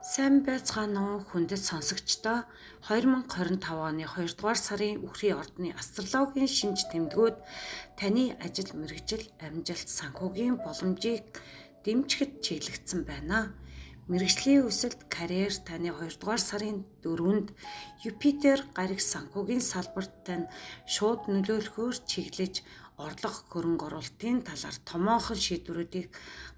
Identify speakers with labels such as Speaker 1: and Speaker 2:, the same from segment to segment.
Speaker 1: Сайн байцгаана уу хүндэт сонсогчдоо 2025 оны 2 дугаар сарын үхрийн ордны астрологийн шинж тэмдгүүд таны ажил мэргэжил амжилт санхүүгийн боломжийг дэмжихэд чиглэгдсэн байна. Мэргэжлийн өсөлт карьер таны 2 дугаар сарын 4-нд Юпитер гариг санхүүгийн салбарт тань шууд нөлөөлөхөөр чиглэж орлого хөрөнгө оруулалтын талаар томоохон шийдвэрүүдийг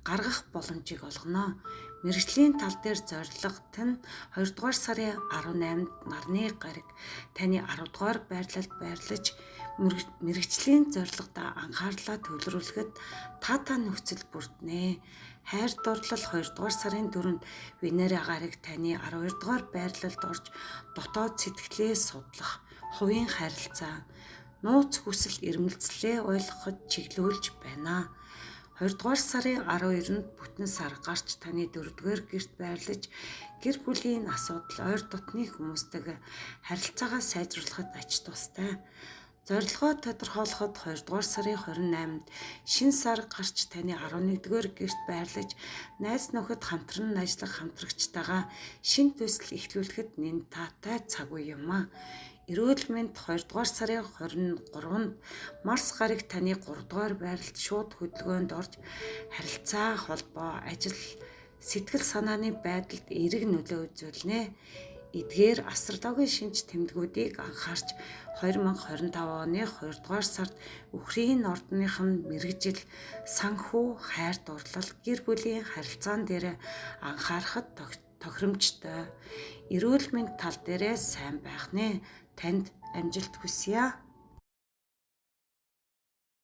Speaker 1: гаргах боломжийг олгоно. Мэргэжлийн тал дээр зорилгот нь 2 дугаар сарын 18-нд нарны гариг таны 10 дугаар байрлалд байрлаж мэргэжлийн зорилгодоо анхаарлаа төвлөрүүлэхэд таатай нөхцөл бүрднэ. Хайр дурлал 2 дугаар сарын 4-нд Венера гариг таны 12 дугаар байрлалд орж дотоод сэтгэлээ судлах, хувийн харилцаа, нууц хүсэл эрмэлзлээ ойлгоход чиглүүлж байна. 2 дугаар сарын 12-нд бүтэн сар гарч таны 4-р гэрт байрлаж гэр бүлийн асуудал ойр дотны хүмүүстэйгээ харилцаагаа сайжруулахад ач тустай. Зорилгоо тодорхойлоход 2 дугаар сарын 28-нд шинэ сар гарч таны 11-р гэрт байрлаж найз нөхөд хамтран ажиллах хамтрагчтайгаа шинэ төсөл эхлүүлэхэд нэн таатай цаг үе юм а. Эрүүл мэнд 2 дугаар сарын 23-нд Марс гариг таны 3 дугаар байралд шууд хөдөлгөөнд орж харилцаа, холбоо, ажил, сэтгэл санааны байдалд эерэг нөлөө үзүүлнэ. Эдгээр астрологийн шинж тэмдгүүдийг анхаарч 2025 оны 2 дугаар сард үхрийн ордных нь мэргэжил, санхүү, хайр дурлал, гэр бүлийн харилцаан дээр анхаарахад тохиромжтой. Эрүүл мэнд тал дээрээ сайн байх нэ. Танд амжилт хүсье.